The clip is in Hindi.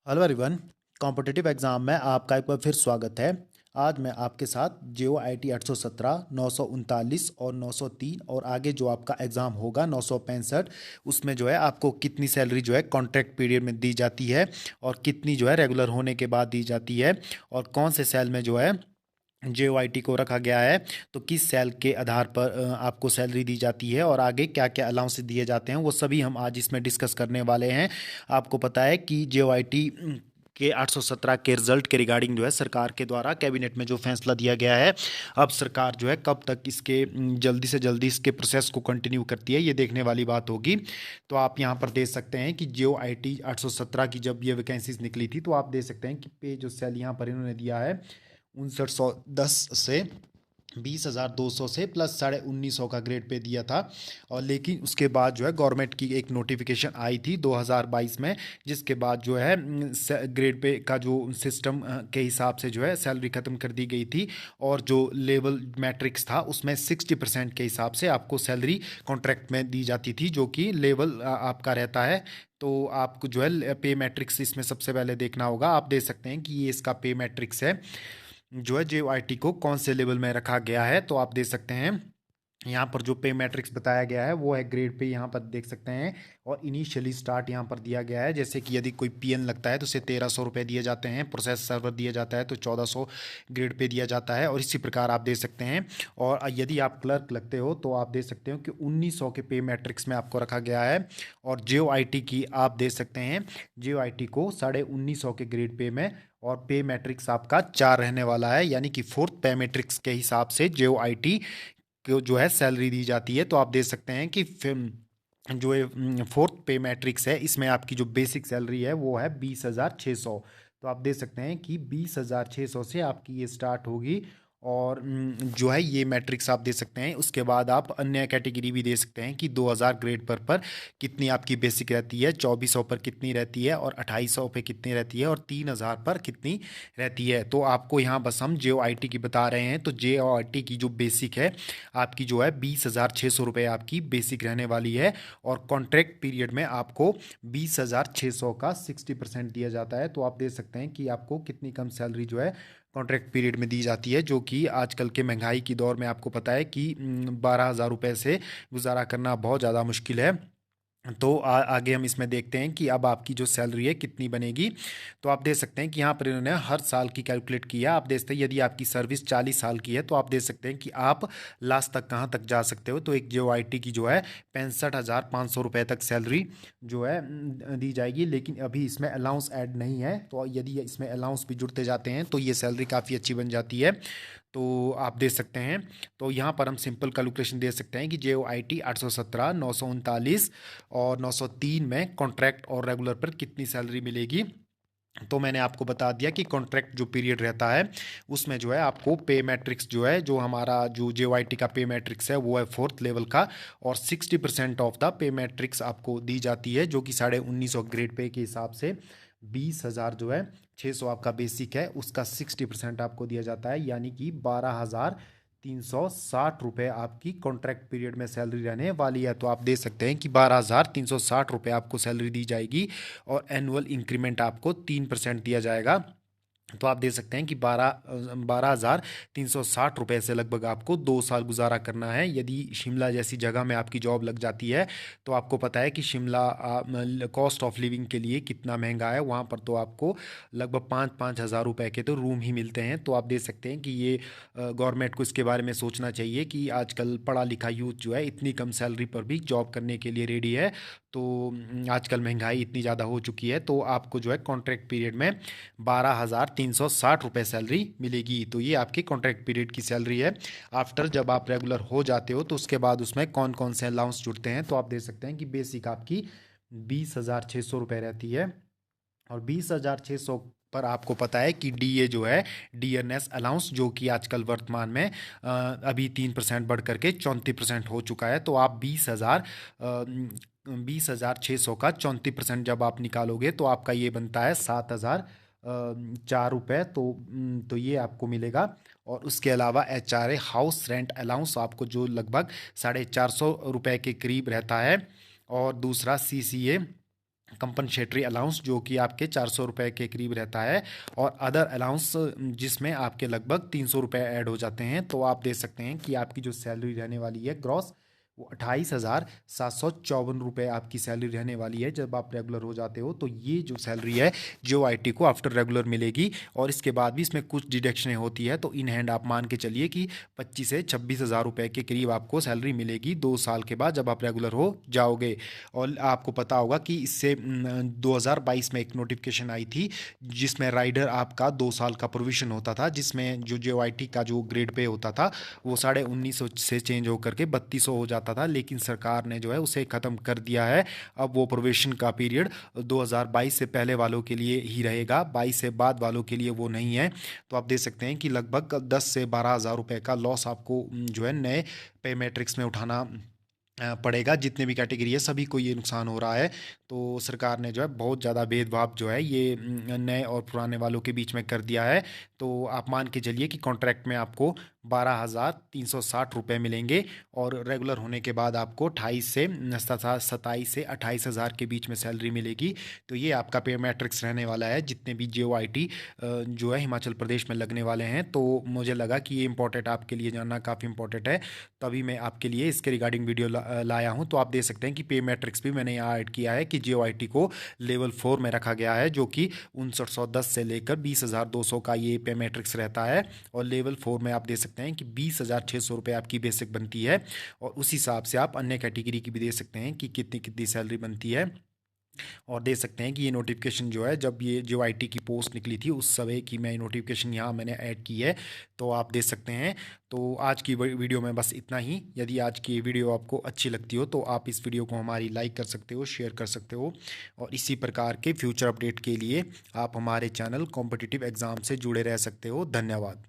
Hello everyone. कॉम्पिटिटिव एग्जाम में आपका एक बार फिर स्वागत है। आज मैं आपके साथ जियो आई टी 817, 939 और 903 और आगे जो आपका एग्ज़ाम होगा 965, उसमें जो है आपको कितनी सैलरी जो है कॉन्ट्रैक्ट पीरियड में दी जाती है और कितनी जो है रेगुलर होने के बाद दी जाती है, और कौन से सेल में जो है जेओआईटी को रखा गया है, तो किस सेल के आधार पर आपको सैलरी दी जाती है और आगे क्या क्या अलाउंस दिए जाते हैं, वो सभी हम आज इसमें डिस्कस करने वाले हैं। आपको पता है कि जेओआईटी के 817 के रिजल्ट के रिगार्डिंग जो है सरकार के द्वारा कैबिनेट में जो फैसला दिया गया है, अब सरकार जो है कब तक इसके जल्दी से जल्दी इसके प्रोसेस को कंटिन्यू करती है, ये देखने वाली बात होगी। तो आप यहाँ पर देख सकते हैं कि जियो आई टी 817 की जब ये वैकेंसीज निकली थी, तो आप देख सकते हैं कि पे जो सेल यहाँ पर इन्होंने दिया है 5910 से 20,200 से प्लस 1950 का ग्रेड पे दिया था। और लेकिन उसके बाद जो है गवर्नमेंट की एक नोटिफिकेशन आई थी 2022 में, जिसके बाद जो है ग्रेड पे का जो सिस्टम के हिसाब से जो है सैलरी ख़त्म कर दी गई थी, और जो लेवल मैट्रिक्स था उसमें 60% के हिसाब से आपको सैलरी कॉन्ट्रैक्ट में दी जाती थी, जो कि लेवल आपका रहता है। तो आपको जो है पे मैट्रिक्स इसमें सबसे पहले देखना होगा। आप देख सकते हैं कि ये इसका पे मैट्रिक्स है, जो है जेओआईटी को कौन से लेवल में रखा गया है। तो आप देख सकते हैं यहाँ पर जो पे मैट्रिक्स बताया गया है वो है ग्रेड पे, यहाँ पर देख सकते हैं। और इनिशियली स्टार्ट यहाँ पर दिया गया है, जैसे कि यदि कोई पीएन लगता है तो उसे 1300 रुपये दिए जाते हैं, प्रोसेस सर्वर दिया जाता है तो 1400 ग्रेड पे दिया जाता है, और इसी प्रकार आप देख सकते हैं। और यदि आप क्लर्क लगते हो तो आप देख सकते हो कि 1900 के पे मैट्रिक्स में आपको रखा गया है। और जियो आई टी की आप देख सकते हैं, जियो आई टी को 1950 के ग्रेड पे में, और पे मैट्रिक्स आपका 4 रहने वाला है, यानी कि फोर्थ पे मैट्रिक्स के हिसाब से जियो आई टी को जो है सैलरी दी जाती है। तो आप देख सकते हैं कि जो ये फोर्थ पे मैट्रिक्स है, इसमें आपकी जो बेसिक सैलरी है वो है 20,600। तो आप देख सकते हैं कि 20,600 से आपकी ये स्टार्ट होगी। और जो है ये मैट्रिक्स आप दे सकते हैं। उसके बाद आप अन्य कैटेगरी भी दे सकते हैं कि 2000 ग्रेड पर कितनी आपकी बेसिक रहती है, 2400 पर कितनी रहती है, और 2800 पे कितनी रहती है, और 3000 पर कितनी रहती है। तो आपको यहाँ बस हम जे आई टी की बता रहे हैं। तो जे आई टी की जो बेसिक है आपकी जो है 20,600 रुपये आपकी बेसिक रहने वाली है, और कॉन्ट्रैक्ट पीरियड में आपको 20,600 का 60% दिया जाता है। तो आप देख सकते हैं कि आपको कितनी कम सैलरी जो है कॉन्ट्रैक्ट पीरियड में दी जाती है, जो कि आजकल के महंगाई की दौर में आपको पता है कि 12,000 रुपये से गुजारा करना बहुत ज़्यादा मुश्किल है। तो आगे हम इसमें देखते हैं कि अब आपकी जो सैलरी है कितनी बनेगी। तो आप देख सकते हैं कि यहाँ पर इन्होंने हर साल की कैलकुलेट किया। आप देख सकते हैं यदि आपकी सर्विस 40 साल की है तो आप देख सकते हैं कि आप लास्ट तक कहाँ तक जा सकते हो। तो एक जो आई टी की जो है 65,500 रुपये तक सैलरी जो है दी जाएगी, लेकिन अभी इसमें अलाउंस ऐड नहीं है। तो यदि इसमें अलाउंस भी जुड़ते जाते हैं तो ये सैलरी काफ़ी अच्छी बन जाती है। तो आप देख सकते हैं। तो यहाँ पर हम सिंपल कैलकुलेशन दे सकते हैं कि जे आई टी 817, 939 और 903 में कॉन्ट्रैक्ट और रेगुलर पर कितनी सैलरी मिलेगी। तो मैंने आपको बता दिया कि कॉन्ट्रैक्ट जो पीरियड रहता है उसमें जो है आपको पे मैट्रिक्स जो है, जो हमारा जो जेओआईटी का पे मैट्रिक्स है वो है फोर्थ लेवल का, और 60% ऑफ द पे मैट्रिक्स आपको दी जाती है, जो कि 1950 ग्रेड पे के हिसाब से 20,000 जो है 600 आपका बेसिक है, उसका 60% आपको दिया जाता है, यानी कि 12,360 रुपये आपकी कॉन्ट्रैक्ट पीरियड में सैलरी रहने वाली है। तो आप देख सकते हैं कि 12,360 रुपये आपको सैलरी दी जाएगी, और एनुअल इंक्रीमेंट आपको 3% दिया जाएगा। तो आप देख सकते हैं कि 12,360 रुपये से लगभग आपको 2 साल गुजारा करना है। यदि शिमला जैसी जगह में आपकी जॉब लग जाती है, तो आपको पता है कि शिमला कॉस्ट ऑफ लिविंग के लिए कितना महंगा है। वहाँ पर तो आपको लगभग 5-5 हज़ार रुपये के तो रूम ही मिलते हैं। तो आप देख सकते हैं कि ये गवर्नमेंट को इसके बारे में सोचना चाहिए कि आजकल पढ़ा लिखा यूथ जो है इतनी कम सैलरी पर भी जॉब करने के लिए रेडी है। तो आजकल महंगाई इतनी ज़्यादा हो चुकी है, तो आपको जो है कॉन्ट्रैक्ट पीरियड में 12,360 रुपये सैलरी मिलेगी। तो ये आपकी कॉन्ट्रैक्ट पीरियड की सैलरी है। आफ्टर जब आप रेगुलर हो जाते हो तो उसके बाद उसमें कौन कौन से अलाउंस जुड़ते हैं, तो आप देख सकते हैं कि बेसिक आपकी 20,600 रुपये रहती है। और 20,600 पर आपको पता है कि डीए जो है डीएनएस अलाउंस, जो कि आजकल वर्तमान में अभी 3% बढ़ करके 34% हो चुका है। तो आप 20,600 का 34% जब आप निकालोगे तो आपका ये बनता है 7,004 रुपये। तो ये आपको मिलेगा। और उसके अलावा H R a house rent allowance आपको जो लगभग 450 रुपये के करीब रहता है। और दूसरा सी सी ए कंपनसेटरी अलाउंस जो कि आपके 400 रुपये के करीब रहता है, और अदर अलाउंस जिसमें आपके लगभग 300 रुपये ऐड हो जाते हैं। तो आप देख सकते हैं कि आपकी जो सैलरी रहने वाली है ग्रॉस, वो 28,754 रुपये आपकी सैलरी रहने वाली है जब आप रेगुलर हो जाते हो। तो ये जो सैलरी है JOIT को आफ्टर रेगुलर मिलेगी, और इसके बाद भी इसमें कुछ डिडक्शनें होती है। तो इन हैंड आप मान के चलिए कि 25 से 26 हज़ार रुपये के करीब आपको सैलरी मिलेगी 2 साल के बाद जब आप रेगुलर हो जाओगे। और आपको पता होगा कि इससे 2022 में एक नोटिफिकेशन आई थी जिसमें राइडर आपका 2 साल का प्रोविजन होता था, जिसमें जो JOIT का जो ग्रेड पे होता था वो 1950 से चेंज होकर के 3200 हो जाता था, लेकिन सरकार ने जो है उसे ख़त्म कर दिया है। अब वो प्रोविजन का पीरियड 2022 से पहले वालों के लिए ही रहेगा, 22 से बाद वालों के लिए वो नहीं है। तो आप देख सकते हैं कि लगभग 10 से 12 हज़ार रुपये का लॉस आपको जो है नए पे मैट्रिक्स में उठाना पड़ेगा। जितने भी कैटेगरी है सभी को ये नुकसान हो रहा है। तो सरकार ने जो है बहुत ज़्यादा भेदभाव जो है ये नए और पुराने वालों के बीच में कर दिया है। तो आप मान के चलिए कि कॉन्ट्रैक्ट में आपको 12,360 रुपये मिलेंगे, और रेगुलर होने के बाद आपको 27 से 28 हज़ार के बीच में सैलरी मिलेगी। तो ये आपका पे मैट्रिक्स रहने वाला है जितने भी JOIT जो है हिमाचल प्रदेश में लगने वाले हैं। तो मुझे लगा कि ये इंपॉर्टेंट आपके लिए जानना काफ़ी इंपॉर्टेंट है, तभी मैं आपके लिए इसके रिगार्डिंग वीडियो लाया हूँ। तो आप देख सकते हैं कि पे मैट्रिक्स भी मैंने यहाँ ऐड किया है कि JOIT को लेवल 4 में रखा गया है, जो कि 5910 से लेकर 20,200 का ये पे मैट्रिक्स रहता है। और लेवल 4 में आप देख सकते हैं कि 20,600 रुपये आपकी बेसिक बनती है, और उस हिसाब से आप अन्य कैटेगरी की भी देख सकते हैं कि कितनी कितनी सैलरी बनती है। और देख सकते हैं कि ये नोटिफिकेशन जो है जब ये JOIT की पोस्ट निकली थी उस समय की मैं नोटिफिकेशन यहाँ मैंने ऐड की है, तो आप देख सकते हैं। तो आज की वीडियो में बस इतना ही। यदि आज की वीडियो आपको अच्छी लगती हो तो आप इस वीडियो को हमारी लाइक कर सकते हो, शेयर कर सकते हो, और इसी प्रकार के फ्यूचर अपडेट के लिए आप हमारे चैनल कॉम्पिटिटिव एग्ज़ाम से जुड़े रह सकते हो। धन्यवाद।